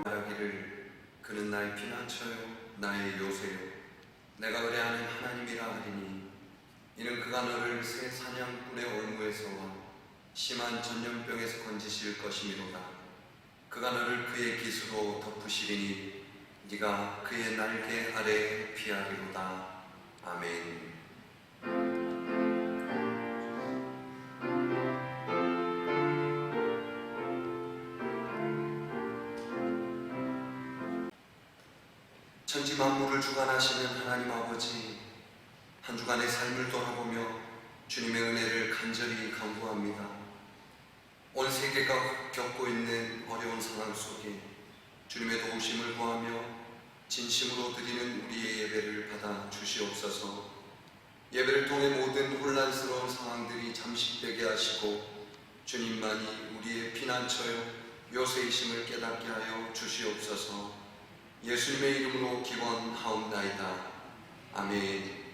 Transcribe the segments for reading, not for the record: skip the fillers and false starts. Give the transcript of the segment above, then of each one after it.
말하기를 그는 나의 피난처요 나의 요새요 내가 의뢰하는 하나님이라 하리니 이는 그가 너를 새 사냥꾼의 올무에서와 심한 전염병에서 건지실 것이미로다. 그가 너를 그의 깃으로 덮으시리니 네가 그의 날개 아래에 피하리로다. 아멘. 천지 만물을 주관하시는 하나님 아버지, 한 주간의 삶을 돌아보며 주님의 은혜를 간절히 간구합니다. 온 세계가 겪고 있는 어려운 상황 속에 주님의 도우심을 구하며 진심으로 드리는 우리의 예배를 받아 주시옵소서. 예배를 통해 모든 혼란스러운 상황들이 잠식되게 하시고 주님만이 우리의 피난처요 요새이심을 깨닫게 하여 주시옵소서. 예수님의 이름으로 기원하옵나이다. 아멘.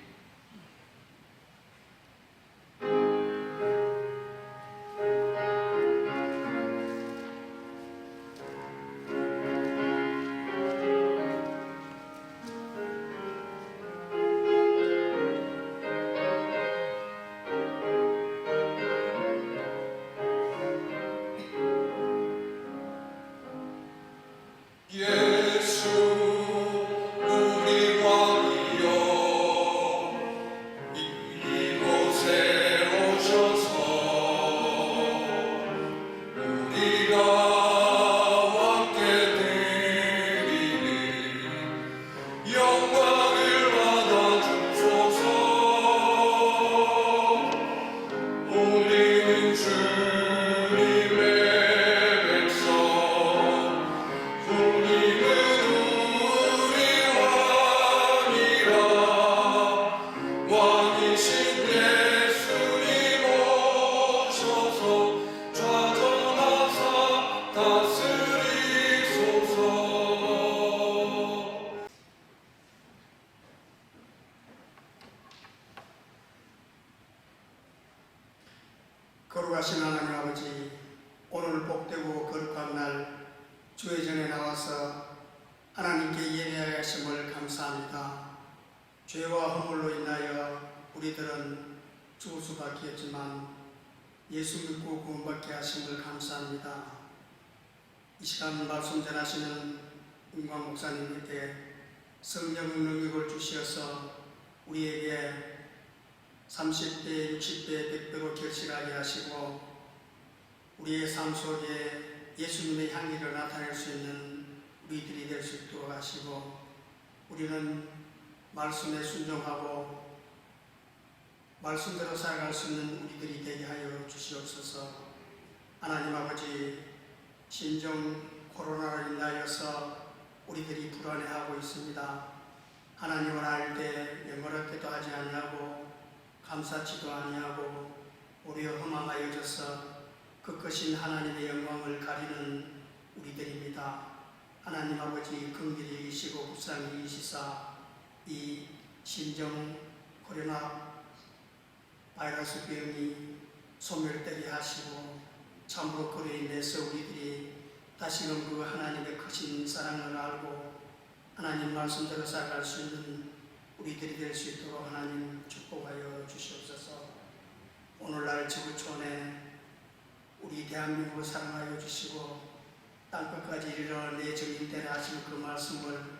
거룩하신 하나님 아버지, 오늘 복되고 거룩한 날 주의 전에 나와서 하나님께 예배하심을 감사합니다. 죄와 허물로 인하여 우리들은 죽을 수밖에 없지만 예수 믿고 구원받게 하심을 감사합니다. 이 시간 말씀 전하시는 은광 목사님에게 성령 능력을 주시어서 우리에게 30배, 60배, 100배로 결실하게 하시고 우리의 삶 속에 예수님의 향기를 나타낼 수 있는 우리들이 될 수 있도록 하시고 우리는 말씀에 순종하고 말씀대로 살아갈 수 있는 우리들이 되게 하여 주시옵소서. 하나님 아버지, 신종 코로나로 인하여서 우리들이 불안해하고 있습니다. 하나님을 알 때 영어롭게도 하지 아니하고 감사치도 아니하고 오히려 험함하여져서 그 크신 하나님의 영광을 가리는 우리들입니다. 하나님 아버지, 긍휼히 여기시고 불쌍히 여기시사 이 신종 코로나 바이러스 병이 소멸되게 하시고 참으로 그로 인해서 우리들이 다시금 그 하나님의 크신 사랑을 알고 하나님 말씀대로 살아갈 수 있는 우리들이 될 수 있도록 하나님 축복하여 주시옵소서. 오늘날 지구촌에 우리 대한민국을 사랑하여 주시고 땅끝까지 이르러 내 정인되라 하신 그 말씀을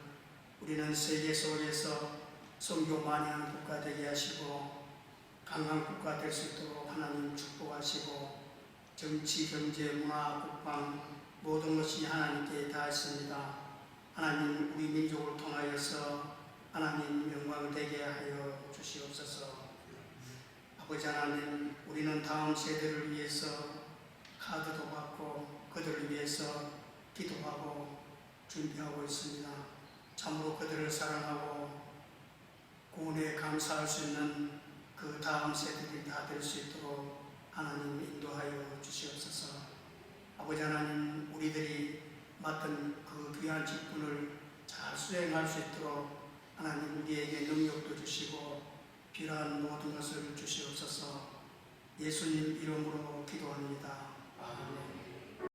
우리는 세계 속에서 선교 만연한 국가 되게 하시고 강한 국가 될 수 있도록 하나님 축복하시고 정치, 경제, 문화, 국방 모든 것이 하나님께 다 있습니다. 하나님, 우리 민족을 통하여서 하나님 영광 되게 하여 주시옵소서. 아버지 하나님, 우리는 다음 세대를 위해서 카드도 받고 그들을 위해서 기도하고 준비하고 있습니다. 참으로 그들을 사랑하고 구원에 감사할 수 있는 그 다음 세대들이 다 될 수 있도록 하나님 인도하여 주시옵소서. 아버지 하나님, 우리들이 맡은 그 귀한 직분을 잘 수행할 수 있도록 하나님 우리에게 능력도 주시고 필요한 모든 것을 주시옵소서. 예수님 이름으로 기도합니다. 아멘.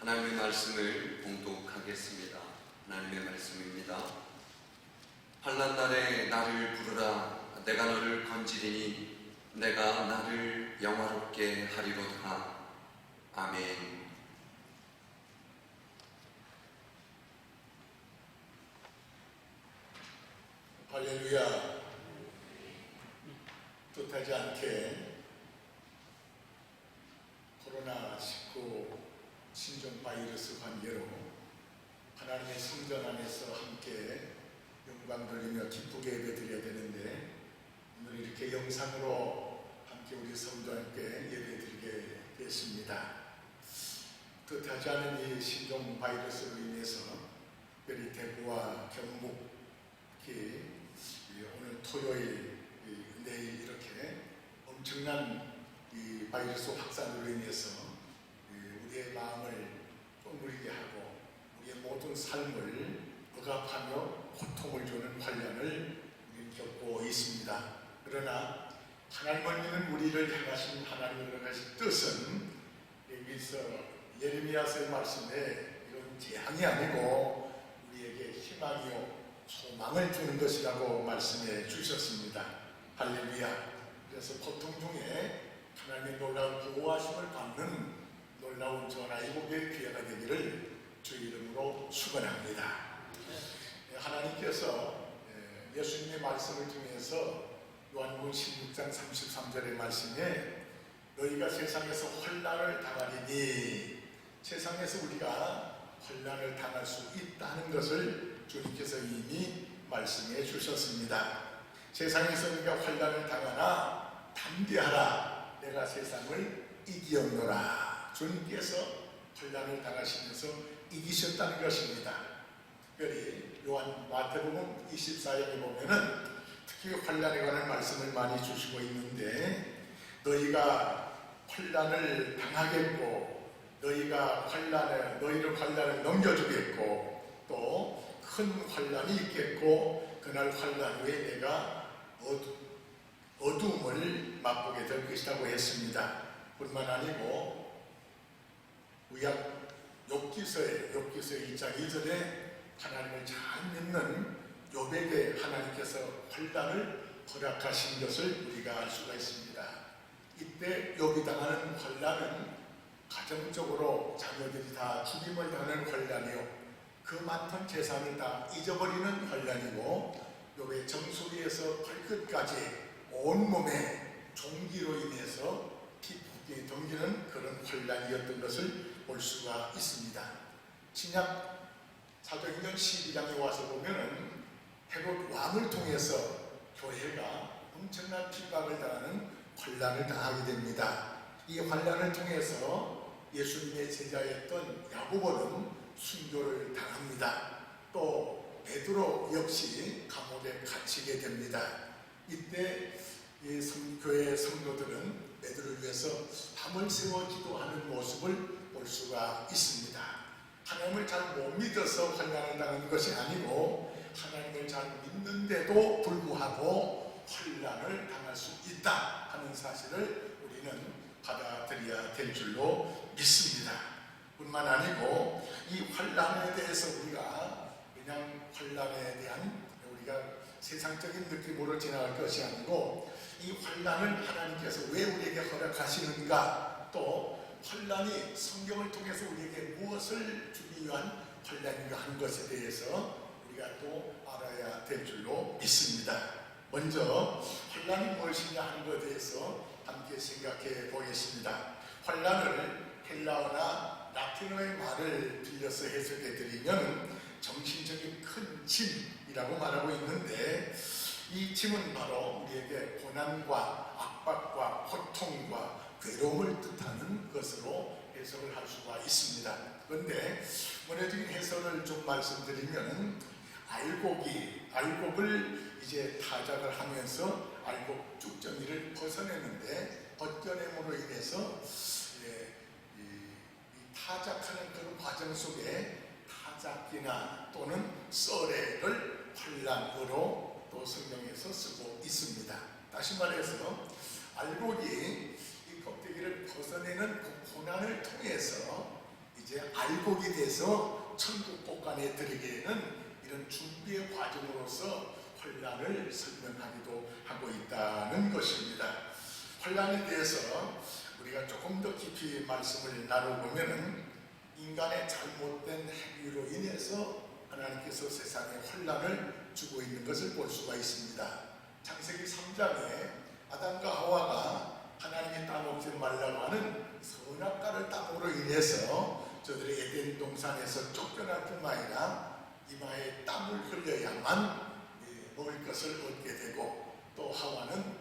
하나님의 말씀을 봉독하겠습니다. 하나님의 말씀입니다. 환난 날에 나를 부르라. 내가 너를 건지리니 내가 나를 영화롭게 하리로다. 아멘. 할렐루야. 뜻하지 않게 코로나19 신종 바이러스 관계로 하나님의 성전 안에서 함께 영광 돌리며 기쁘게 예배 드려야 되는데, 오늘 이렇게 영상으로 함께 우리 성도 함께 예배 드리게 됐습니다. 뜻하지 않은 이 신종 바이러스로 인해서 특별히 대구와 경북이 오늘 토요일, 내일 이렇게 엄청난 이 바이러스 확산으로 인해서 우리의 마음을 쫑그리게 하고 우리의 모든 삶을 억압하며 고통을 주는 환란을 우리는 겪고 있습니다. 그러나 하나님을 믿는 우리를 향하신 하나님의 하신 뜻은 여기서 예레미야서의 말씀에 이런 재앙이 아니고 우리에게 희망이요 소망을 주는 것이라고 말씀해 주셨습니다. 할렐루야. 그래서 고통 중에 하나님의 놀라운 보호하심을 받는 놀라운 전화일곱의 기회가 되기를 주 이름으로 축원합니다. 하나님께서 예수님의 말씀을 통해서 요한복음 16장 33절의 말씀에 너희가 세상에서 환난을 당하리니, 세상에서 우리가 환난을 당할 수 있다는 것을 주님께서 이미 말씀해 주셨습니다. 세상에서 우리가 환난을 당하나 담대하라. 내가 세상을 이기었노라. 주님께서 환난을 당하시면서 이기셨다는 것입니다. 특별히 요한 마태복음 24장에 보면은 특히 환난에 관한 말씀을 많이 주시고 있는데, 너희가 환난을 당하겠고 너희를 환난을 넘겨주겠고 또 큰 환난이 있겠고 그날 환난 후에 내가 어둠을 맛보게 될 것이라고 했습니다. 뿐만 아니고 구약 욥기서의 2장 2절에 하나님을 잘 믿는 욥에게 하나님께서 환난을 허락하신 것을 우리가 알 수가 있습니다. 이때 욥이 당하는 환난은 가정적으로 자녀들이 다 죽임을 당하는 환난이요, 그 많던 재산을 다 잊어버리는 환난이고, 욥의 정수리에서 발끝까지 온몸에 종기로 인해서 피부기 덩기는 그런 환난이었던 것을 볼 수가 있습니다. 신약 사도행전 12장에 와서 보면은 헤롯 왕을 통해서 교회가 엄청난 핍박을 당하는 환난을 당하게 됩니다. 이 환난을 통해서 예수님의 제자였던 야고보는 순교를 당합니다. 또 베드로 역시 감옥에 갇히게 됩니다. 이때 이 교회 성도들은 베드로를 위해서 밤을 새워 기도하는 모습을 볼 수가 있습니다. 하나님을 잘 못 믿어서 환난을 당하는 것이 아니고 하나님을 잘 믿는데도 불구하고 환난을 당할 수 있다 하는 사실을 우리는 받아들여야 될 줄로 믿습니다. 뿐만 아니고 이 환난에 대해서 우리가 그냥 환난에 대한 우리가 세상적인 느낌으로 지나갈 것이 아니고, 이 환난을 하나님께서 왜 우리에게 허락하시는가, 또 환난이 성경을 통해서 우리에게 무엇을 주기 위한 환난인가 하는 것에 대해서 우리가 또 알아야 될 줄로 믿습니다. 먼저 환난이 무엇이냐 하는 것에 대해서 함께 생각해 보겠습니다. 환난을 헬라어나 라틴어의 말을 빌려서 해석해 드리면 정신적인 큰 짐이라고 말하고 있는데, 이 짐은 바로 우리에게 고난과 압박과 고통과 괴로움을 뜻하는 것으로 해석을 할 수가 있습니다. 그런데 원어적인 해석을 좀 말씀드리면, 알곡을 이제 타작을 하면서 알곡 쭉정이를 벗어내는데 어쩌냄으로 인해서 타작하는 그런 과정 속에 타작기나 또는 썰애를 환난으로 또 성경에서 쓰고 있습니다. 다시 말해서 알곡이 이 껍데기를 벗어내는 그 고난을 통해서 이제 알곡이 돼서 천국 복간에 들이기에는 이런 준비의 과정으로서 환란을 설명하기도 하고 있다는 것입니다. 환란에 대해서 우리가 조금 더 깊이 말씀을 나눠보면은 인간의 잘못된 행위로 인해서 하나님께서 세상에 환란을 주고 있는 것을 볼 수가 있습니다. 창세기 3장에 아담과 하와가 하나님이 따먹지 말라고 하는 선악과를 따먹으로 인해서 저들의 에덴 동산에서 쫓겨날 뿐만 아니라 이마에 땀을 흘려야만 먹을 것을 얻게 되고, 또 하와는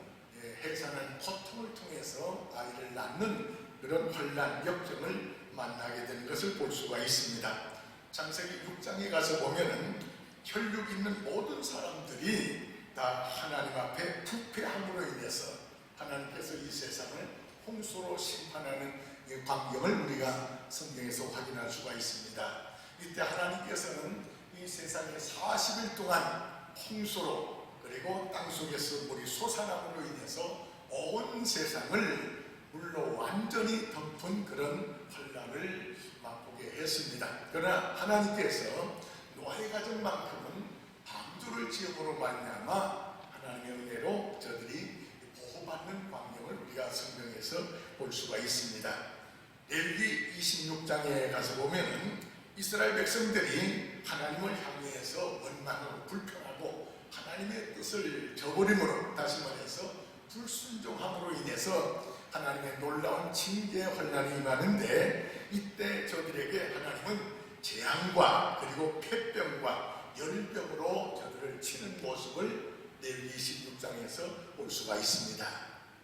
해산한 고통을 통해서 아이를 낳는 그런 환난 역경을 만나게 되는 것을 볼 수가 있습니다. 창세기 6장에 가서 보면은 혈육 있는 모든 사람들이 다 하나님 앞에 부패함으로 인해서 하나님께서 이 세상을 홍수로 심판하는 이 광경을 우리가 성경에서 확인할 수가 있습니다. 이때 하나님께서는 이 세상에 40일 동안 홍수로, 그리고 땅속에서 물이 솟아남으로 인해서 온 세상을 물로 완전히 덮은 그런 환란을 맛보게 했습니다. 그러나 하나님께서 노아의 가정만큼은 방주를 지음으로 말미암아 하나님의 은혜로 저들이 보호받는 광경을 우리가 성경에서 볼 수가 있습니다. 레위기 26장에 가서 보면은 이스라엘 백성들이 하나님을 향해서 원망하고 불평하고 하나님의 뜻을 저버림으로, 다시 말해서 불순종함으로 인해서 하나님의 놀라운 징계의 환난이 임하는데, 이때 저들에게 하나님은 재앙과 그리고 폐병과 열병으로 저들을 치는 모습을 레위기 26장에서 볼 수가 있습니다.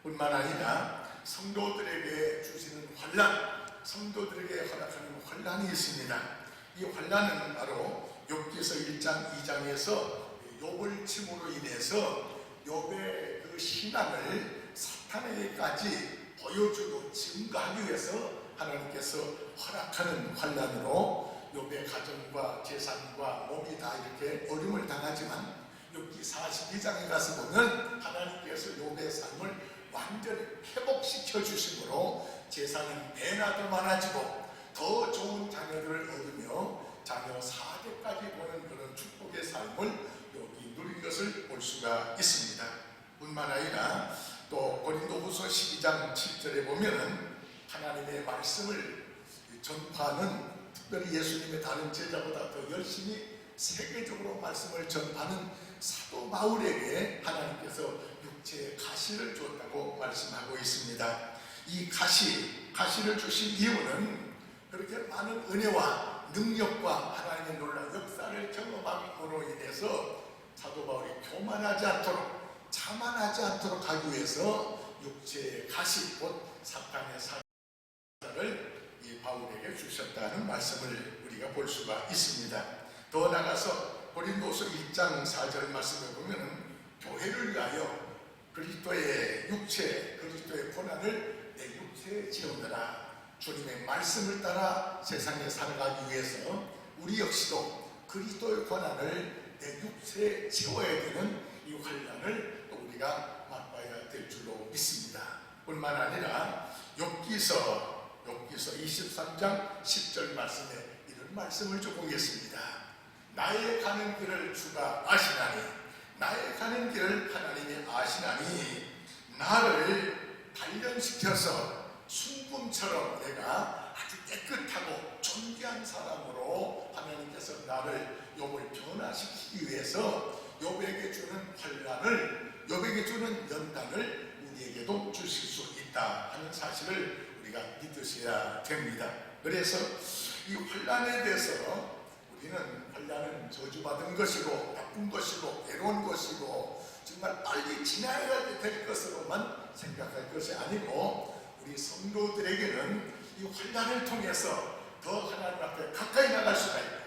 뿐만 아니라 성도들에게 주시는 환난, 성도들에게 허락하는 환난이 있습니다. 이 환난은 바로 욥기서 1장 2장에서 욥을 침으로 인해서 욥의 그 신앙을 사탄에게까지 보여주고 증거하기 위해서 하나님께서 허락하는 환난으로 욥의 가정과 재산과 몸이 다 이렇게 어려움을 당하지만, 욥기 42장에 가서 보면 하나님께서 욥의 삶을 완전히 회복시켜 주심으로 재산은 배나 더 많아지고 더 좋은 자녀들을 얻으며 자녀 4대까지 보는 그런 축복의 삶을 여기 누린 것을 볼 수가 있습니다. 뿐만 아니라 또 고린도후서 12장 7절에 보면은 하나님의 말씀을 전파하는, 특별히 예수님의 다른 제자보다 더 열심히 세계적으로 말씀을 전파하는 사도 바울에게 하나님께서 육체의 가시를 주었다고 말씀하고 있습니다. 이 가시를 주신 이유는 그렇게 많은 은혜와 능력과 하나님의 놀라운 역사를 경험함으로 인해서 사도 바울이 교만하지 않도록, 자만하지 않도록 하기 위해서 육체의 가시, 곧 사탄의 사자를 이 바울에게 주셨다는 말씀을 우리가 볼 수가 있습니다. 더 나아가서 고린도서 1장 4절 말씀에 보면 교회를 위하여 그리스도의 육체, 그리스도의 고난을 내 육체에 지었느라, 주님의 말씀을 따라 세상에 살아가기 위해서 우리 역시도 그리스도의 고난을 내 육체에 지어야 되는 이 환난을 또 우리가 맛봐야 될 줄로 믿습니다. 뿐만 아니라 욥기서 23장 10절 말씀에 이런 말씀을 좀 보겠습니다. 나의 가는 길을 주가 아시나니, 나의 가는 길을 하나님이 아시나니, 나를 단련시켜서 순금처럼 내가 아주 깨끗하고 존귀한 사람으로 하나님께서 나를, 욥을 변화시키기 위해서 욥에게 주는 환난을, 욥에게 주는 연단을 우리에게도 주실 수 있다 하는 사실을 우리가 믿으셔야 됩니다. 그래서 이 환난에 대해서 우리는 환난은 저주받은 것이고 나쁜 것이고 괴로운 것이고 정말 빨리 지나야 될 것으로만 생각할 것이 아니고, 우리 성도들에게는 이 환난을 통해서 더 하나님 앞에 가까이 나갈 수가 있고,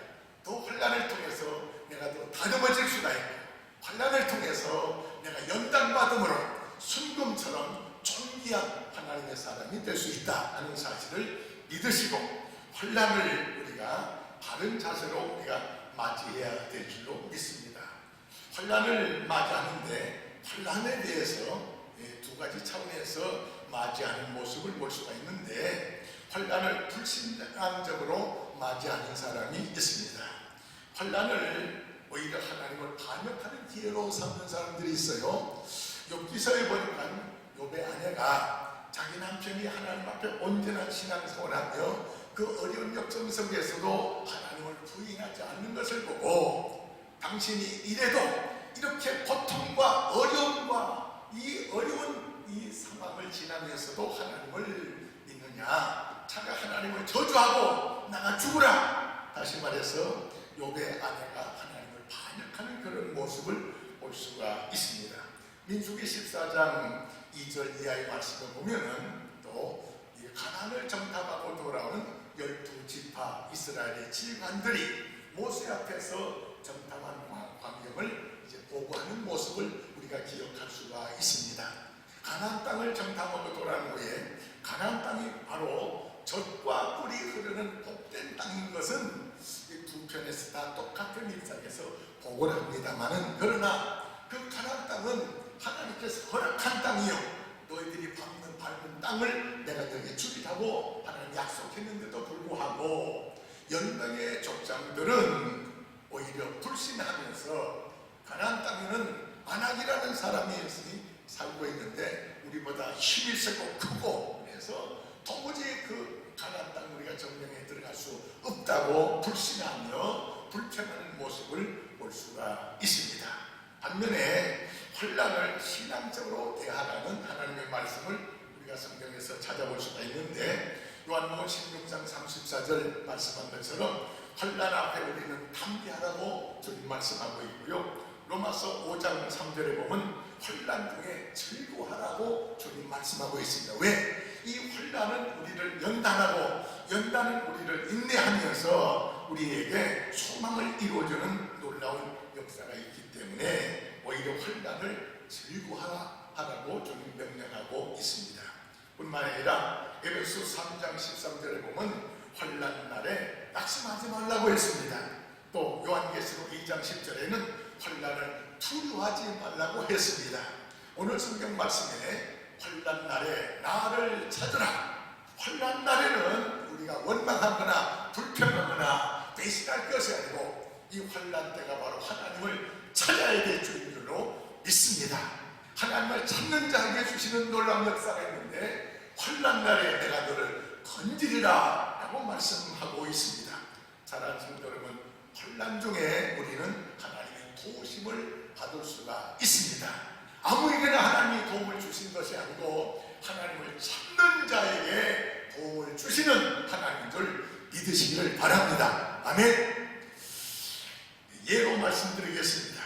또 환난을 통해서 내가 더 다듬어질 수가 있고, 환난을 통해서 내가 연단받음으로 순금처럼 존귀한 하나님의 사람이 될 수 있다 하는 사실을 믿으시고, 환난을 우리가 바른 자세로 우리가 맞이해야 될 줄로 믿습니다. 환난을 맞이하는데 환난에 대해서 두 가지 차원에서 맞이하는 모습을 볼 수가 있는데, 환난을 불신앙적으로 맞이하는 사람이 있습니다. 환난을 오히려 하나님을 반역하는 기회로 삼는 사람들이 있어요. 욥기서에 보니까 욥의 아내가 자기 남편이 하나님 앞에 온전한 신앙생활을 하며 그 어려운 역경 속에서도 하나님을 부인하지 않는 것을 보고 당신이 이래도 이렇게 고통과 어려움과 이 어려운 이 상황을 지나면서도 하나님을 믿느냐, 자가 하나님을 저주하고 나가 죽으라. 다시 말해서 욥의 아내가 하나님을 반역하는 그런 모습을 볼 수가 있습니다. 민수기 14장 2절 이하의 말씀을 보면은 또 가나안을 정탐하고 돌아오는 12지파 이스라엘의 지휘관들이 모세 앞에서 정탐한 광경을 이제 보고하는 모습을 우리가 기억할 수가 있습니다. 가나안 땅을 정탐하고 돌아온 후에 가나안 땅이 바로 젖과 꿀이 흐르는 복된 땅인 것은 이 두 편에서 다 똑같은 입장에서 보고를 합니다만은, 그러나 그 가나안 땅은 하나님께서 허락한 땅이요, 너희들이 밟은 땅을 내가 너에게 주리라고 하나님 약속했는데도 불구하고 10명의 족장들은 오히려 불신하면서 가나안 땅에는 아낙이라는 사람이 살고 있는데 우리보다 힘이 세고 크고 그래서 도무지 그 가나안 땅 우리가 점령에 들어갈 수 없다고 불신하며 불평하는 모습을 볼 수가 있습니다. 반면에 환난을 신앙적으로 대하라는 하나님의 말씀을 우리가 성경에서 찾아볼 수가 있는데, 요한복음 16장 34절 말씀한 것처럼 환난 앞에 우리는 담대하라고 주님 말씀하고 있고요, 로마서 5장 3절에 보면 환난 중에 즐거워하라고 주님 말씀하고 있습니다. 왜? 이 환난은 우리를 연단하고 연단은 우리를 인내하면서 우리에게 소망을 이루어주는 놀라운 역사가 있기 때문에 오히려 환난을 즐거워하라고 주님 명령하고 있습니다. 뿐만 아니라 에베소 3장 13절에 보면 환난 날에 낙심하지 말라고 했습니다. 또 요한계시록 2장 10절에는 환난을 두려워하지 말라고 했습니다. 오늘 성경 말씀에 환난 날에 나를 찾으라. 환난 날에는 우리가 원망하거나 불평하거나 배신할 것이 아니고 이 환난 때가 바로 하나님을 찾아야 될 줄인 줄로 믿습니다. 하나님을 찾는 자에게 주시는 놀라운 역사가 있는데 환난 날에 내가 너를 건지리라 라고 말씀하고 있습니다. 사랑하는 성도 여러분, 환난 중에 우리는 하나님의 도우심을 받을 수가 있습니다. 아무에게나 하나님이 도움을 주신 것이 아니고 하나님을 찾는 자에게 도움을 주시는 하나님인 줄 믿으시기를 바랍니다. 아멘. 예로 말씀드리겠습니다.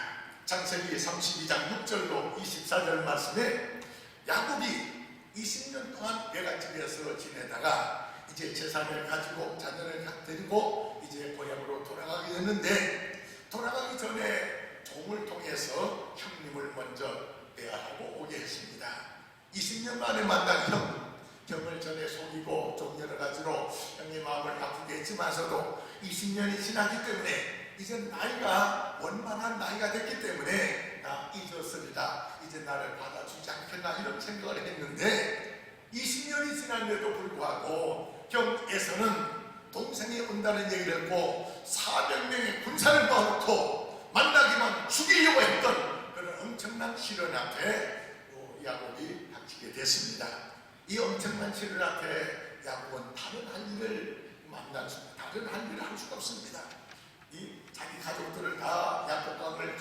창세기 32장 6절로 24절 말씀에 야곱이 20년 동안 외갓집에서 지내다가 이제 재산을 가지고 자녀를 데리고 이제 고향으로 돌아가게 됐는데, 돌아가기 전에 종을 통해서 형님을 먼저 대하고 오게 했습니다. 20년 만에 만난 형을 전에 속이고 좀 여러 가지로 형의 마음을 아프게 했지만서도 20년이 지났기 때문에 이제 나이가 원만한 나이가 됐기 때문에 나 잊었으리라, 이제 나를 받아주지 않겠나 이런 생각을 했는데 20년이 지났는데도 불구하고 형에서는 동생이 온다는 얘기를 했고 400명의 군사를 모아놓고 만나기만 죽이려고 했던 그런 엄청난 시련 앞에 야곱이 닥치게 됐습니다. 이 엄청난 시련 앞에 야곱은 다른 한 일을 다른 한 일을 할 수가 없습니다. 이 자기 가족들을 다 야복강을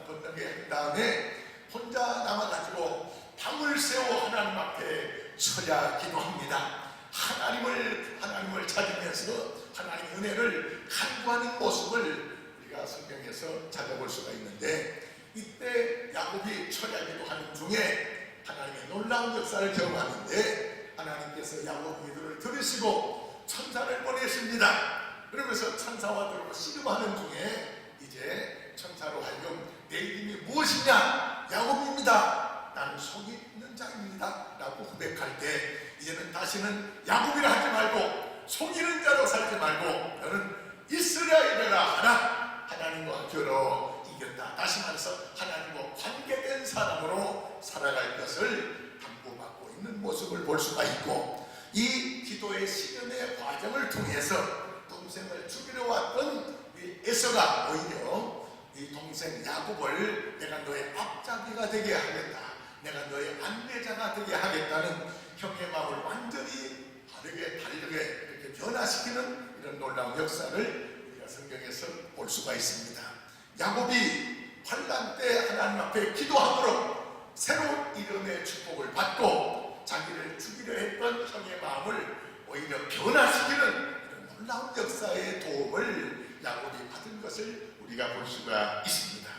건너게 한 다음에 혼자 남아가지고 밤을 새워 하나님 앞에 서야 기도합니다. 하나님을 찾으면서 하나님의 은혜를 간구하는 모습을 우리가 성경에서 찾아볼 수가 있는데, 이때 야곱이 철야 기도하는 중에 하나님의 놀라운 역사를 경험하는데 하나님께서 야곱 기도를 들으시고 천사를 보내십니다. 그러면서 천사와 들고 씨름하는 중에 이제 천사로 하여금 내 이름이 무엇이냐? 야곱입니다. 나는 속이 있는 자입니다 라고 고백할 때 이제는 다시는 야곱이라 하지 말고 속이는 자로 살지 말고 너는 이스라엘이라 하라. 하나님과 겨뤄 이겼다. 다시 말해서 하나님과 관계된 사람으로 살아갈 것을 당부받고 있는 모습을 볼 수가 있고, 이 기도의 시련의 과정을 통해서 동생을 죽이려 왔던 이 에서가 오히려 이 동생 야곱을 내가 너의 앞잡이가 되게 하겠다, 내가 너의 안내자가 되게 하겠다는 형의 마음을 완전히 다르게 그렇게 변화시키는 이런 놀라운 역사를 우리가 성경에서 볼 수가 있습니다. 야곱이 환난 때 하나님 앞에 기도함으로 새로운 이름의 축복을 받고 자기를 죽이려 했던 형의 마음을 오히려 변화시키는 이런 놀라운 역사의 도움을 야곱이 받은 것을 우리가 볼 수가 있습니다.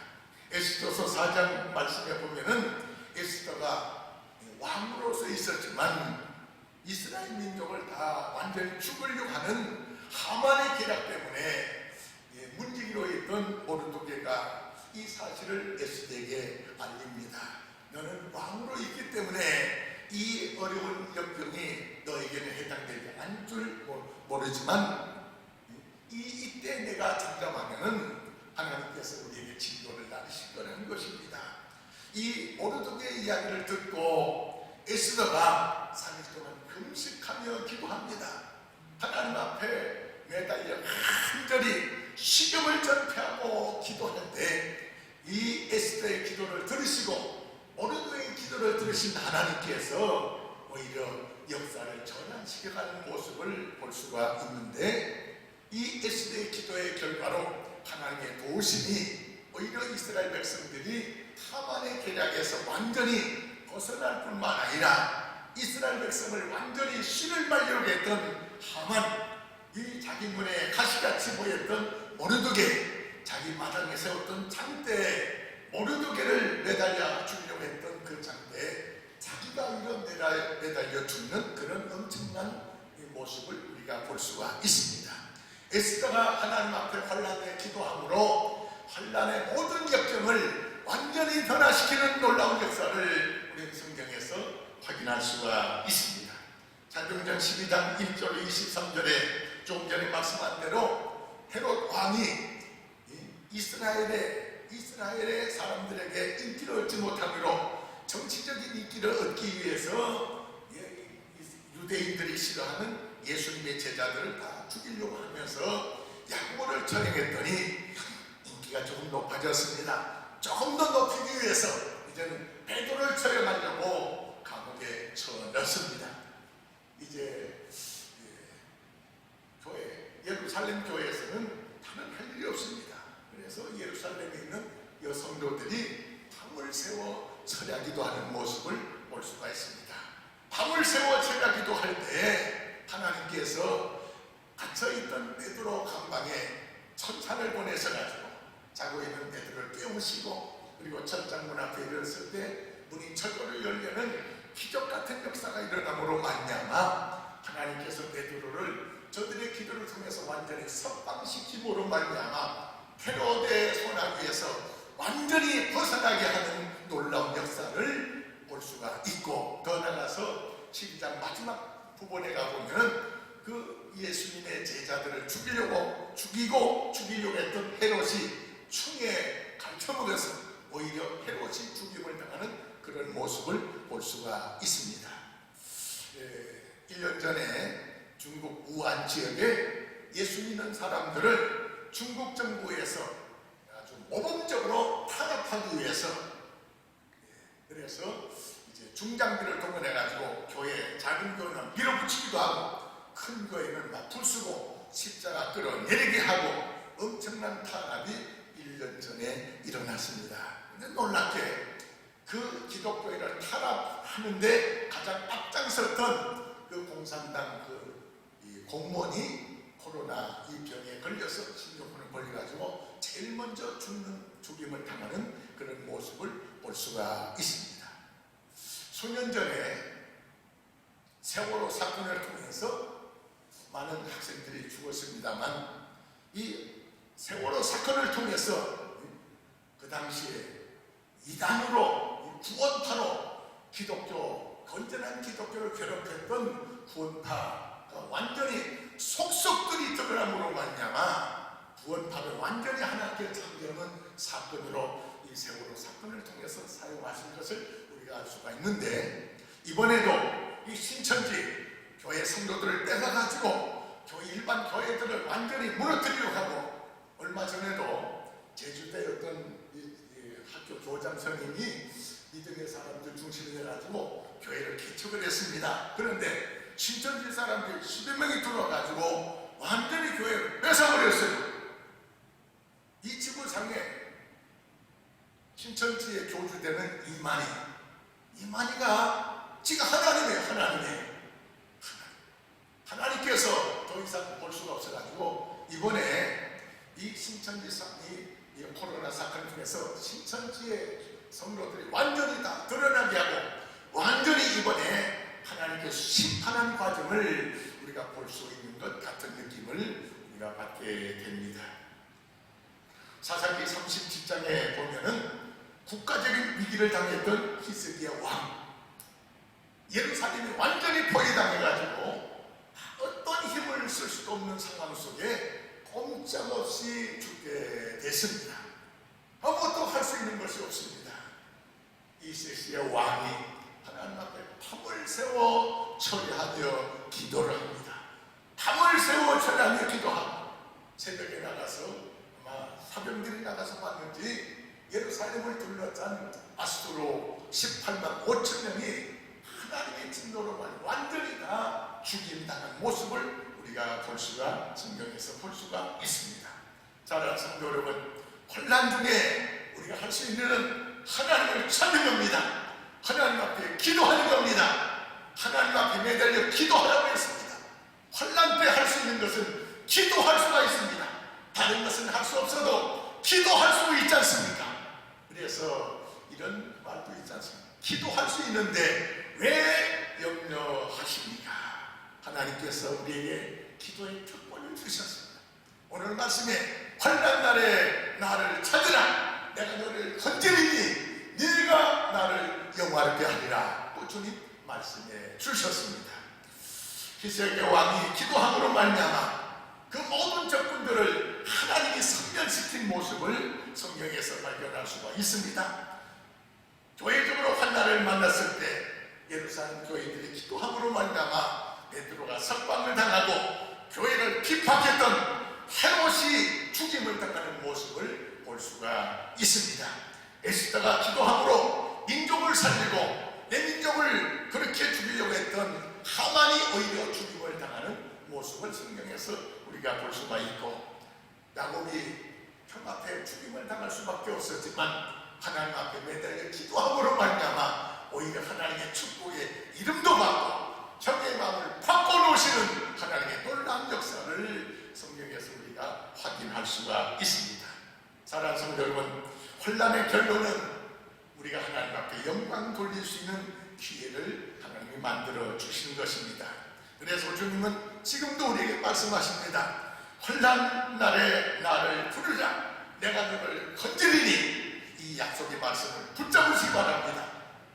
에스더서 4장 말씀에 보면은 에스더가 왕으로서 있었지만 이스라엘 민족을 다 완전히 죽으려고 하는 하만의 계략 때문에 문지기로 있던 모르드게가 이 사실을 에스더에게 알립니다. 너는 왕으로 있기 때문에 이 어려운 역경이 너에게는 해당되지 않을 줄 모르지만 이때 내가 잠잠하면은 하나님께서 우리에게 징조를 나르실 거라는 것입니다. 이 모르드게의 이야기를 듣고 에스더가 3일 동안 금식하며 기도합니다. 하나님 앞에 매달려 간절히 시경을 전폐하고 기도하는데 이 에스더의 기도를 들으시고 모르드게의 기도를 들으신 하나님께서 오히려 역사를 전환시켜가는 모습을 볼 수가 있는데, 이 에스더의 기도의 결과로 하나님의 도우심이 오히려 이스라엘 백성들이 하만의 계략에서 완전히 벗어날 뿐만 아니라 이스라엘 백성을 완전히 씨를 말리려고 했던 하만, 이 자기 눈에 가시같이 보였던 모르드게, 자기 마당에 세웠던 장대에 모르드게를 매달려 죽이려고 했던 그 장대에 자기가 매달려 죽는 그런 엄청난 모습을 우리가 볼 수가 있습니다. 에스더가 하나님 앞에 환난에 기도함으로 환난의 모든 역경을 완전히 변화시키는 놀라운 역사를 우리 성경에서 확인할 수가 있습니다. 사도행전 12장 1절 23절에 조금 전에 말씀한 대로 헤롯 왕이 이스라엘의 사람들에게 인기를 얻지 못함으로 정치적인 인기를 얻기 위해서 유대인들이 싫어하는 예수님의 제자들을 다 죽이려고 하면서 약물을 처형했더니 인기가 조금 높아졌습니다. 조금 더 높이기 위해서 이제는 베드로를 처형하려고 감옥에 쳐넣습니다. 이제 예루살렘 교회에서는 다른 할 일이 없습니다. 그래서 예루살렘에 있는 여성도들이 밤을 세워 철야기도 하는 모습을 볼 수가 있습니다. 밤을 세워 철야기도 할 때 하나님께서 갇혀있던 베드로 감방에 천사를 보내서 가지고 자고 있는 베드로를 깨우시고, 그리고 천장문 앞에 이르렀을 때 문이 철거를 열려는 기적 같은 역사가 일어남으로 말미암아 하나님께서 베드로를 저들의 기도를 통해서 완전히 석방시킴으로 말미암아 헤롯의 손아귀에서 완전히 벗어나게 하는 놀라운 역사를 볼 수가 있고, 더 나아가서 12장 마지막 부분에 가보면 그 예수님의 제자들을 죽이고 죽이려고 했던 헤롯이 충에 감춰먹어서 오히려 헤롯이 죽임을 당하는 그런 모습을 볼 수가 있습니다. 1년 전에 중국 우한 지역에 예수 믿는 사람들을 중국 정부에서 아주 모범적으로 탄압하기 위해서, 그래서 이제 중장비를 동원해가지고 교회, 작은 교회는 밀어붙이기도 하고 큰 교회는 막 불쓰고 십자가 끌어내리게 하고 엄청난 탄압이 1년 전에 일어났습니다. 근데 놀랍게 그 기독교회를 탄압하는데 가장 앞장섰던 그 공산당 이 공무원이 코로나 이 병에 걸려서 신종분을 걸려가지고 제일 먼저 죽임을 당하는 그런 모습을 볼 수가 있습니다. 수년 전에 세월호 사건을 통해서 많은 학생들이 죽었습니다만, 이 세월호 사건을 통해서 그 당시에 이단으로 구원파로 건전한 기독교를 괴롭혔던 구원파가 완전히 속속들이 드러남으로 말미암아 구원파를 완전히 하나님께 참여하는 사건으로 이 세월호 사건을 통해서 사용하신 것을 우리가 알 수가 있는데, 이번에도 이 신천지 교회 성도들을 뺏어가지고 일반 교회들을 완전히 무너뜨리려고 하고, 얼마 전에도 제주도에 어떤 이 학교 교장 선생님이 믿음의 사람들 중심으로 해가지고 교회를 개척을 했습니다. 그런데 신천지 사람들 10여 명이 들어와가지고 완전히 교회를 뺏어버렸어요. 이 지구상에 신천지의 교주되는 이만희가 지가 하나님이에요. 하나님께서 더 이상 볼 수가 없어가지고 이번에 이 신천지 이 코로나 사건 중에서 신천지의 성도들이 완전히 다 드러나게 하고 완전히 이번에 하나님께서 심판하는 과정을 우리가 볼 수 있는 것 같은 느낌을 우리가 받게 됩니다. 사사기 37장에 보면은 국가적인 위기를 당했던 히스기야 왕, 예루살렘이 완전히 포위당해가지고 어떤 힘을 쓸 수도 없는 상황 속에 꼼짝없이 죽게 됐습니다. 아무것도 할 수 있는 것이 없습니다. 이 히스기야 왕이 하나님 앞에 밤을 새워 처리하며 기도를 합니다. 밤을 새워 처리하며 기도하고 새벽에 나가서 아마 사병들이 나가서 봤는지 예루살렘을 둘러싼 아수로 18만 5천 명이 하나님의 진노로만 완전히 다 죽임당한 모습을 우리가 볼 수가, 성경에서 볼 수가 있습니다. 사랑하는 성도 여러분, 혼란 중에 우리가 할 수 있는 하나님을 찾는 겁니다. 하나님 앞에 기도하는 겁니다. 하나님 앞에 매달려 기도하라고 했습니다. 혼란 때 할 수 있는 것은 기도할 수가 있습니다. 다른 것은 할 수 없어도 기도할 수 있지 않습니까? 그래서 이런 말도 있지 않습니까? 기도할 수 있는데 왜 염려하십니까? 하나님께서 우리에게 기도의 특권을 주셨습니다. 오늘 말씀에 환난 날에 나를 찾으라, 내가 너를 건지리니 네가 나를 영화롭게 하리라, 또 주님 말씀해 주셨습니다. 히스기야 왕이 기도함으로 말미암아 그 모든 적군들을 하나님이 섬멸시킨 모습을 성경에서 발견할 수가 있습니다. 교회적으로 환난을 만났을 때 예루살렘 교인들이 기도함으로 말미암아 베드로가 석방을 당하고 교회를 핍박했던 헤롯이 죽임을 당하는 모습을 볼 수가 있습니다. 에스더가 기도함으로 민족을 살리고 내 민족을 그렇게 죽이려고 했던 하만이 오히려 죽임을 당하는 모습을 성경에서 우리가 볼 수가 있고, 야곱이 형 앞에 죽임을 당할 수밖에 없었지만 하나님 앞에 매달려 기도함으로 말미암아 오히려 하나님의 축복의 이름도 받고 형의 마음을 바꿔놓으시는 하나님의 놀라운 역사를 성경에서 우리가 확인할 수가 있습니다. 사랑하는 성도 여러분, 혼란의 결론은 우리가 하나님 앞에 영광 돌릴 수 있는 기회를 하나님이 만들어 주시는 것입니다. 그래서 주님은 지금도 우리에게 말씀하십니다. 혼란 날에 나를 부르자, 내가 너를 건지리니, 이 약속의 말씀을 붙잡으시기 바랍니다.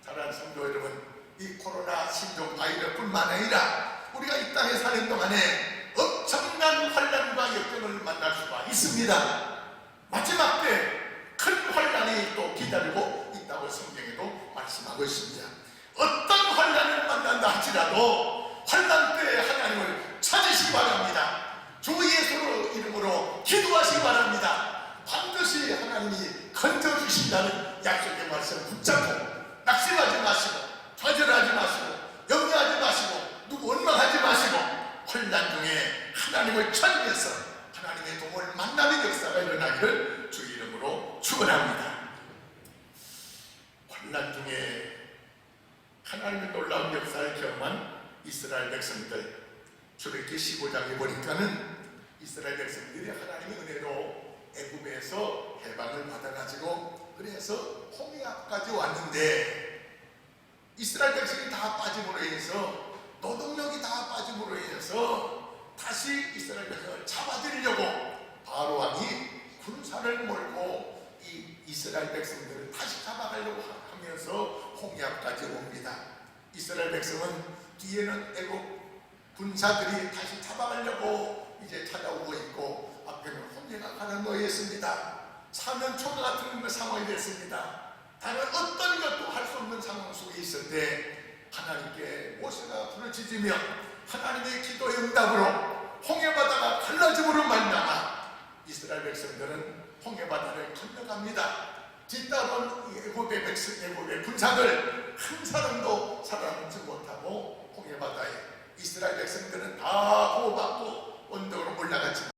사랑하는 성도 여러분, 이 코로나 신종 바이러스뿐만 아니라 우리가 이 땅에 사는 동안에 엄청난 환란과 역경을 만날 수가 있습니다. 마지막 때 큰 환란이 또 기다리고 있다고 성경에도 말씀하고 있습니다. 어떤 환란을 만난다 할지라도 환란 때 하나님을 찾으시기 바랍니다. 주 예수의 이름으로 기도하시기 바랍니다. 반드시 하나님이 건져주신다는 약속의 말씀 붙잡고 낙심하지 마시고 좌절하지 마시고 염려하지 마시고 누구 원망하지 마시고 혼란 중에 하나님을 찾으면서 하나님의 도움을 만나는 역사가 일어나기를 주 이름으로 축원합니다. 혼란 중에 하나님의 놀라운 역사를 경험한 이스라엘 백성들, 출애굽기 15장에 보니까는 이스라엘 백성들이 하나님의 은혜로 애굽에서 해방을 받아가지고 그래서 홍해 앞까지 왔는데 이스라엘 백성이 다 빠짐으로 인해서, 노동력이 다 빠짐으로 인해서 다시 이스라엘 백성을 잡아들이려고 바로 왕이 군사를 몰고 이 이스라엘 백성들을 다시 잡아가려고 하면서 홍해 앞까지 옵니다. 이스라엘 백성은 뒤에는 애국 군사들이 다시 잡아가려고 이제 찾아오고 있고 앞에는 홍해가 가는 거였습니다. 사면 초가 같은 상황이 됐습니다. 다른 어떤 것도 할 수 없는 상황 속에 있을 때 하나님께 모세가 부르짖으며 하나님의 기도의 응답으로 홍해바다가 갈라짐으로 말미암아 이스라엘 백성들은 홍해바다를 건너갑니다. 뒤따른 애굽의 군사들 한 사람도 살아남지 못하고 홍해바다에 이스라엘 백성들은 다 보호받고 언덕으로 올라갔지만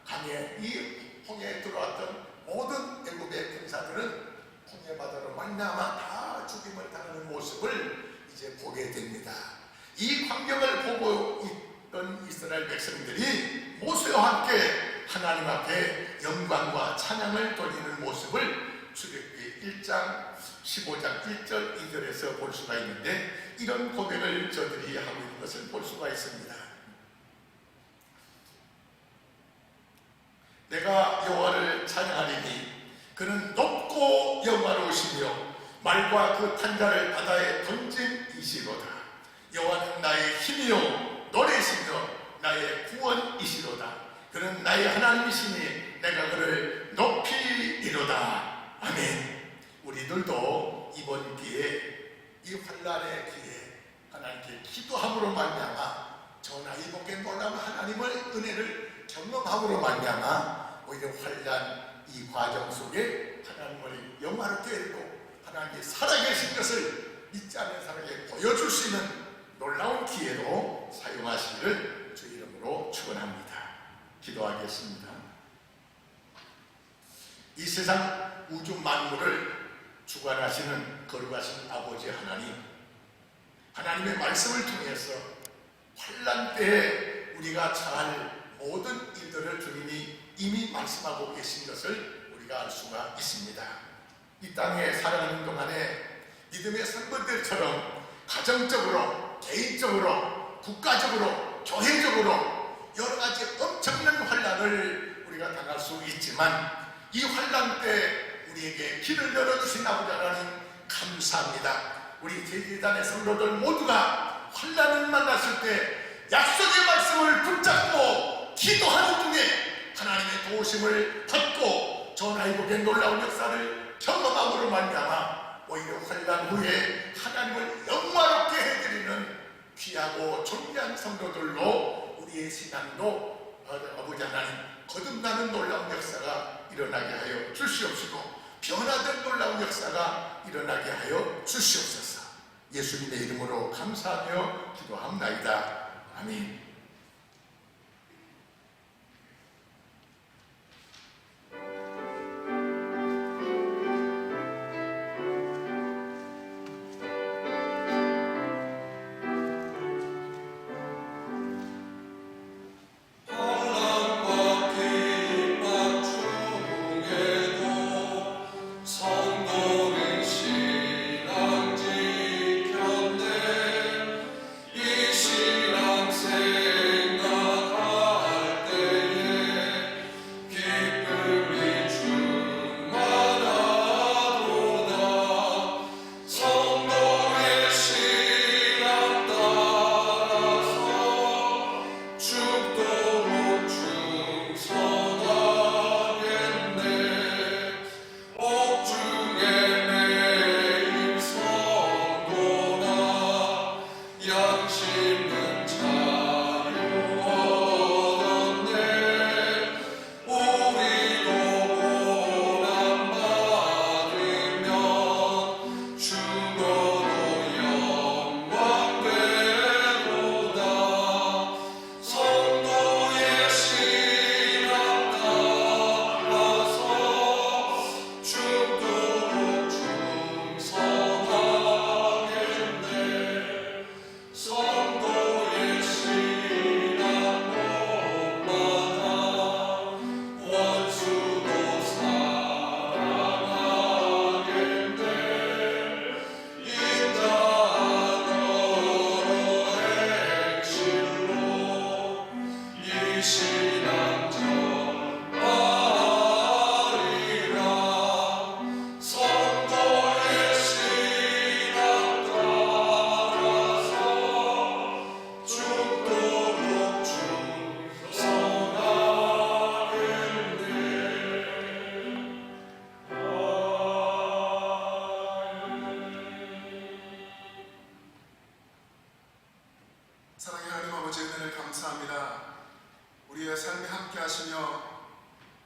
강에 이 홍해에 들어왔던 모든 애굽의 군사들은 홍해바다로 말미암아 다 죽임을 당하는 모습을 이제 보게 됩니다. 이 광경을 보고 있던 이스라엘 백성들이 모세와 함께 하나님 앞에 영광과 찬양을 돌리는 모습을 출애굽기 1장 15장 1절 2절에서 볼 수가 있는데, 이런 고백을 저들이 하고 있는 것을 볼 수가 있습니다. 내가 여호와를 찬양하리니 그는 높고 영화로우시며 말과 그 탄자를 바다에 던진 이시로다. 여호와는 나의 힘이요 노래시며 나의 구원이시로다. 그는 나의 하나님이시니 내가 그를 높이리로다. 아멘. 우리들도 이번 기회에, 이 환난의 기회에 하나님께 기도함으로 말미암아 전하 이복에 놀라운 하나님의 은혜를 경험함으로 말미암아 오히려 환난 이 과정 속에 하나님을 영화롭게 했고 하나님이 살아계신 것을 믿지 않는 사람에게 보여줄 수 있는 놀라운 기회로 사용하시기를 주 이름으로 축원합니다. 기도하겠습니다. 이 세상 우주 만물을 주관하시는 거룩하신 아버지 하나님, 하나님의 말씀을 통해서 환난 때에 우리가 처할 모든 일들을 주님이 이미 말씀하고 계신 것을 우리가 알 수가 있습니다. 이 땅에 살아가는 동안에 믿음의 선배들처럼 가정적으로, 개인적으로, 국가적으로, 교회적으로 여러 가지 엄청난 환난을 우리가 당할 수 있지만 이 환난 때 우리에게 길을 열어주신 아버지 하나님 감사합니다. 우리 제지단의 성도들 모두가 환난을 만났을 때 약속의 말씀을 붙잡고 기도하는 중에 하나님의 도우심을 받고 전하이복의 놀라운 역사를 경험함으로 말미암아 오히려 환난 후에 하나님을 영화롭게 해드리는 귀하고 존귀한 성도들로 우리의 신앙도 아버지 하나님 거듭나는 놀라운 역사가 일어나게 하여 주시옵시고 변화된 놀라운 역사가 일어나게 하여 주시옵소서. 예수님의 이름으로 감사하며 기도합나이다. 아멘. 신앙 새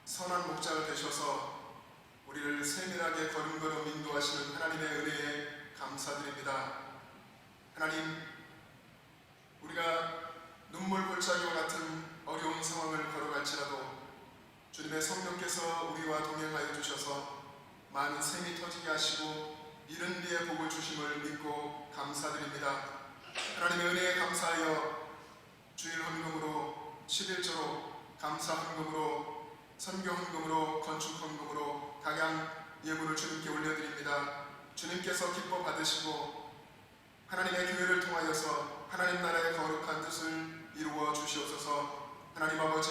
선한 목자가 되셔서 우리를 세밀하게 걸음걸음 인도하시는 하나님의 은혜에 감사드립니다. 하나님, 우리가 눈물 골짜기와 같은 어려운 상황을 걸어갈지라도 주님의 성령께서 우리와 동행하여 주셔서 많은 샘이 터지게 하시고 이른 비의 복을 주심을 믿고 감사드립니다. 하나님의 은혜에 감사하여 주일 헌금으로 11조로 감사 헌금으로 선교 헌금으로 건축 헌금으로 각양 예물을 주님께 올려드립니다. 주님께서 기뻐 받으시고 하나님의 교회를 통하여서 하나님 나라의 거룩한 뜻을 이루어 주시옵소서. 하나님 아버지,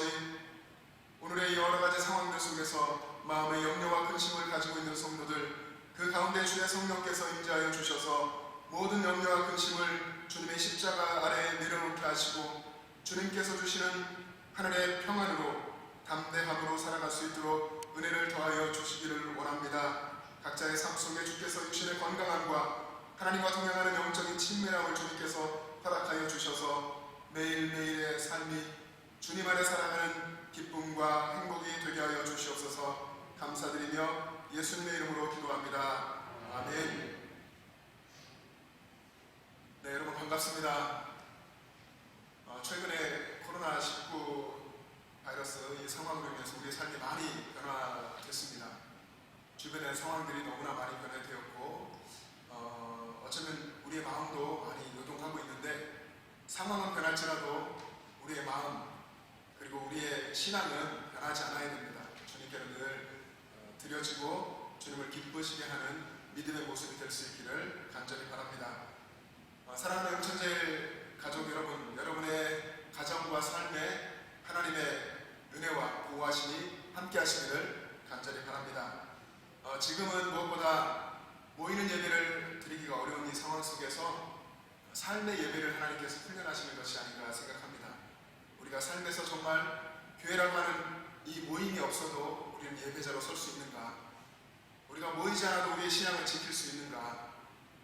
오늘의 여러 가지 상황들 속에서 마음의 염려와 근심을 가지고 있는 성도들, 그 가운데 주의 성령께서 임재하여 주셔서 모든 염려와 근심을 주님의 십자가 아래에 내려놓게 하시고 주님께서 주시는 하늘의 평안으로 담대함으로 살아갈 수 있도록 은혜를 더하여 주시기를 원합니다. 각자의 삶 속에 주께서 주시는 건강함과 하나님과 동행하는 영적인 친밀함을 주님께서 허락하여 주셔서 매일매일의 삶이 주님 안에 살아가는 기쁨과 행복이 되게 하여 주시옵소서. 감사드리며 예수님의 이름으로 기도합니다. 아멘. 네, 여러분 반갑습니다. 최근에 코로나19 바이러스 이 상황으로 인해서 우리의 삶이 많이 변화됐습니다. 주변의 상황들이 너무나 많이 변화되었고 어쩌면 우리의 마음도 많이 요동하고 있는데 상황은 변할지라도 우리의 마음 그리고 우리의 신앙은 변하지 않아야 됩니다. 주님께는 늘 드려지고 주님을 기쁘시게 하는 믿음의 모습이 될 수 있기를 간절히 바랍니다. 사랑하는 영천제 가족 여러분, 여러분의 가정과 삶에 하나님의 은혜와 보호하심이 함께 하시기를 간절히 바랍니다. 지금은 무엇보다 모이는 예배를 드리기가 어려운 이 상황 속에서 삶의 예배를 하나님께서 훈련하시는 것이 아닌가 생각합니다. 우리가 삶에서 정말 교회라고 하는 이 모임이 없어도 우리는 예배자로 설 수 있는가? 우리가 모이지 않아도 우리의 신앙을 지킬 수 있는가?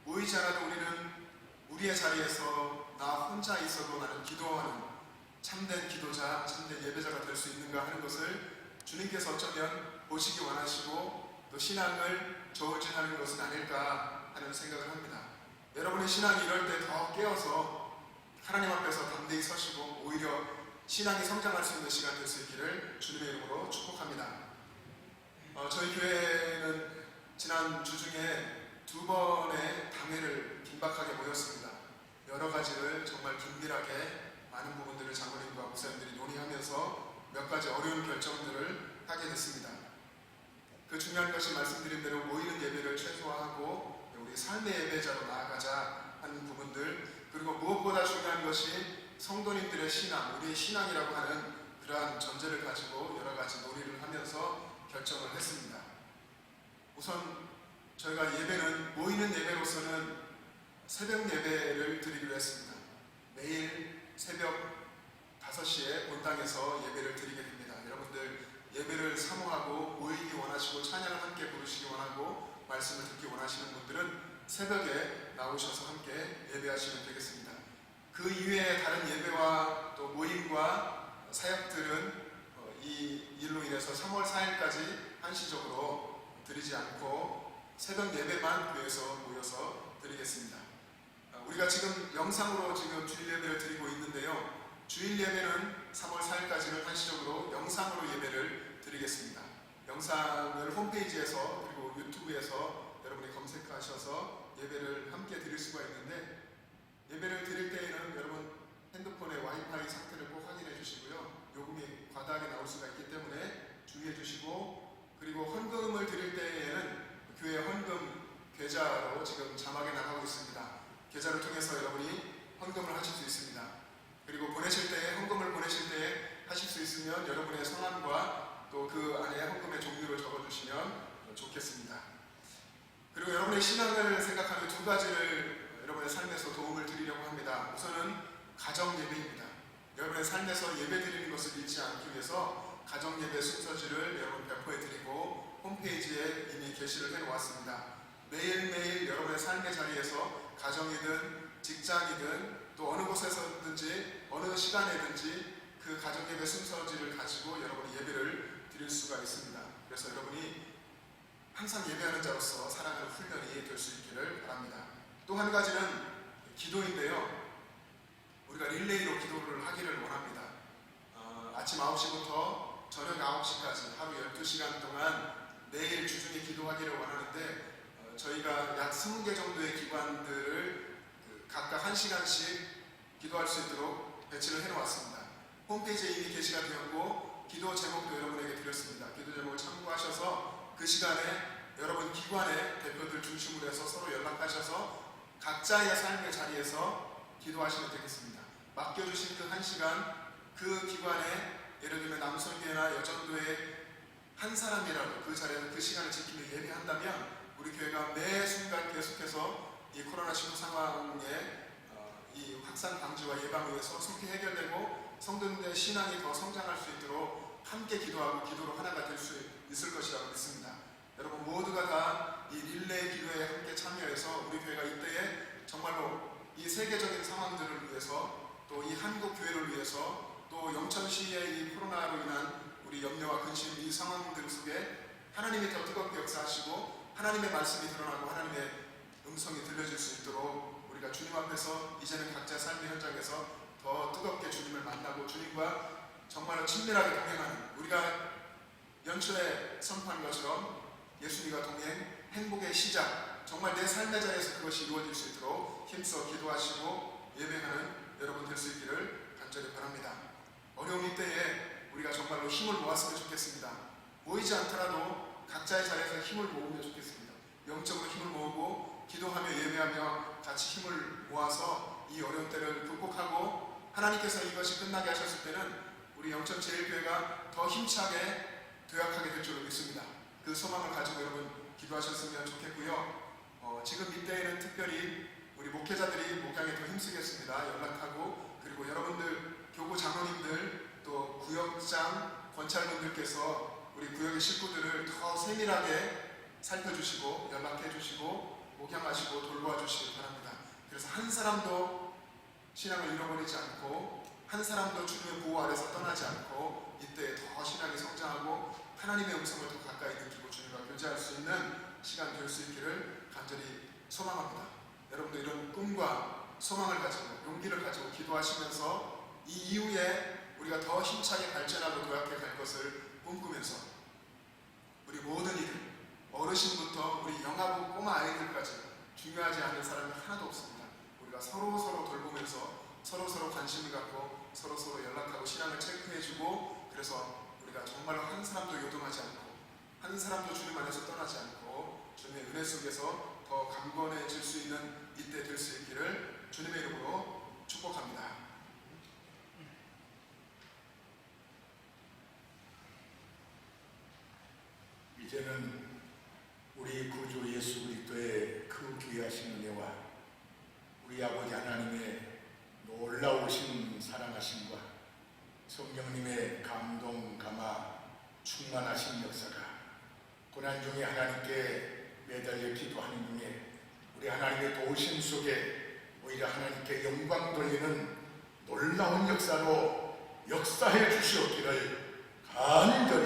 모이지 않아도 우리는 우리의 자리에서 나 혼자 있어도 나는 기도하는 참된 기도자, 참된 예배자가 될 수 있는가 하는 것을 주님께서 어쩌면 보시기 원하시고 또 신앙을 저울질하는 것은 아닐까 하는 생각을 합니다. 여러분의 신앙이 이럴 때 더 깨어서 하나님 앞에서 담대히 서시고 오히려 신앙이 성장할 수 있는 시간 될 수 있기를 주님의 이름으로 축복합니다. 저희 교회는 지난 주 중에 2번의 당회를 긴박하게 모였습니다. 여러 가지를 정말 긴밀하게 많은 부분들을 장로님과 목사님들이 논의하면서 몇 가지 어려운 결정들을 하게 됐습니다. 그 중요한 것이 말씀드린 대로 모이는 예배를 최소화하고 우리 삶의 예배자로 나아가자 하는 부분들, 그리고 무엇보다 중요한 것이 성도님들의 신앙, 우리의 신앙이라고 하는 그러한 전제를 가지고 여러 가지 논의를 하면서 결정을 했습니다. 우선 저희가 예배는 모이는 예배로서는 새벽 예배를 드리기로 했습니다. 매일 새벽 5시에 본당에서 예배를 드리게 됩니다. 여러분들 예배를 사모하고 모이기 원하시고 찬양을 함께 부르시기 원하고 말씀을 듣기 원하시는 분들은 새벽에 나오셔서 함께 예배하시면 되겠습니다. 그 이외에 다른 예배와 또 모임과 사역들은 이 일로 인해서 3월 4일까지 한시적으로 드리지 않고 새벽 예배만 교회에서 모여서 드리겠습니다. 우리가 지금 영상으로 지금 주일 예배를 드리고 있는데요. 주일 예배는 3월 4일까지는 한시적으로 영상으로 예배를 드리겠습니다. 영상을 홈페이지에서 그리고 유튜브에서 여러분이 검색하셔서 예배를 함께 드릴 수가 있는데, 예배를 드릴 때에는 여러분 핸드폰의 와이파이 상태를 꼭 확인해 주시고요. 요금이 과다하게 나올 수가 있기 때문에 주의해 주시고, 그리고 헌금을 드릴 때에는 교회 헌금 계좌로 지금 자막에 나가고 있습니다. 계좌를 통해서 여러분이 헌금을 하실 수 있습니다. 그리고 보내실 때, 헌금을 보내실 때 하실 수 있으면 여러분의 성함과 또 그 안에 헌금의 종류를 적어주시면 좋겠습니다. 그리고 여러분의 신앙을 생각하는 2가지를 여러분의 삶에서 도움을 드리려고 합니다. 우선은 가정 예배입니다. 여러분의 삶에서 예배 드리는 것을 잃지 않기 위해서 가정 예배 순서지를 여러분 배포해 드리고 홈페이지에 이미 게시를 해 놓았습니다. 매일매일 여러분의 삶의 자리에서 가정이든 직장이든 또 어느 곳에서든지 어느 시간에든지 그 가정 예배 순서지를 가지고 여러분이 예배를 드릴 드릴 수가 있습니다. 그래서 여러분이 항상 예배하는 자로서 살아가는 훈련이 될 수 있기를 바랍니다. 또 한 가지는 기도인데요. 우리가 릴레이로 기도를 하기를 원합니다. 아침 9시부터 저녁 9시까지 하루 12시간 동안 매일 주중에 기도하기를 원하는데 저희가 약 20개 정도의 기관들을 각각 1시간씩 기도할 수 있도록 배치를 해놓았습니다. 홈페이지에 이미 게시가 되었고 기도 제목도 여러분에게 드렸습니다. 기도 제목을 참고하셔서 그 시간에 여러분 기관의 대표들 중심으로 해서 서로 연락하셔서 각자의 삶의 자리에서 기도하시면 되겠습니다. 맡겨주신 그 1시간 그 기관에 예를 들면 남설교회나 여전도의 한 사람이라도 그 자리에서 그 시간을 지키며 예배한다면 우리 교회가 매 순간 계속해서 이 코로나19 상황에 이 확산 방지와 예방을 위해서 속히 해결되고 성도들의 신앙이 더 성장할 수 있도록 함께 기도하고 기도로 하나가 될 수 있을 것이라고 믿습니다. 여러분 모두가 다 이 릴레이 기도에 함께 참여해서 우리 교회가 이때에 정말로 이 세계적인 상황들을 위해서 또 이 한국 교회를 위해서 또 영천시의 이 코로나로 인한 우리 염려와 근심 이 상황들 속에 하나님이 더 뜨겁게 역사하시고 하나님의 말씀이 드러나고 하나님의 음성이 들려질 수 있도록 우리가 주님 앞에서 이제는 각자 삶의 현장에서 더 뜨겁게 주님을 만나고 주님과 정말로 친밀하게 동행하는 우리가 연초에 선포한 것처럼 예수님과 동행, 행복의 시작 정말 내 삶의 자리에서 그것이 이루어질 수 있도록 힘써 기도하시고 예배하는 여러분 될 수 있기를 간절히 바랍니다. 어려운 이때에 우리가 정말로 힘을 모았으면 좋겠습니다. 모이지 않더라도 각자의 자리에서 힘을 모으면 좋겠습니다. 영적으로 힘을 모으고 기도하며 예배하며 같이 힘을 모아서 이 어려운 때를 극복하고 하나님께서 이것이 끝나게 하셨을 때는 우리 영천제일교회가 더 힘차게 도약하게 될 줄로 믿습니다. 그 소망을 가지고 여러분 기도하셨으면 좋겠고요. 지금 이때에는 특별히 우리 목회자들이 목양에 더 힘쓰겠습니다. 연락하고 그리고 여러분들 교구 장로님들 또 구역장 권찰분들께서 우리 구역의 식구들을 더 세밀하게 살펴주시고 연락해주시고 목양하시고 돌보아주시기 바랍니다. 그래서 한 사람도 신앙을 잃어버리지 않고 한 사람도 주님의 보호 아래서 떠나지 않고 이때 더 신앙이 성장하고 하나님의 음성을 더 가까이 느끼고 주님과 교제할 수 있는 시간 될 수 있기를 간절히 소망합니다. 여러분도 이런 꿈과 소망을 가지고 용기를 가지고 기도하시면서 이 이후에 우리가 더 힘차게 발전하고 도약해 갈 것을 꿈꾸면서 우리 모든 이들 어르신부터 우리 영아부 꼬마 아이들까지 중요하지 않은 사람이 하나도 없습니다. 우리가 서로 돌보면서 서로 관심을 갖고 서로 연락하고 신앙을 체크해주고 그래서 우리가 정말로 한 사람도 요동하지 않고 한 사람도 주님 안에서 떠나지 않고 주님의 은혜 속에서 더 강건해질 수 있는 이때 될 수 있기를 주님의 이름으로 축복합니다. 이제는 우리 구주 예수 그리스도의 그 귀하신 은혜와 우리 아버지 하나님의 놀라우신 사랑하심과 성령님의 감동, 감화, 충만하신 역사가 고난 중에 하나님께 매달려 기도하는 중에 우리 하나님의 도우심 속에 오히려 하나님께 영광 돌리는 놀라운 역사로 역사해 주시옵기를 간절히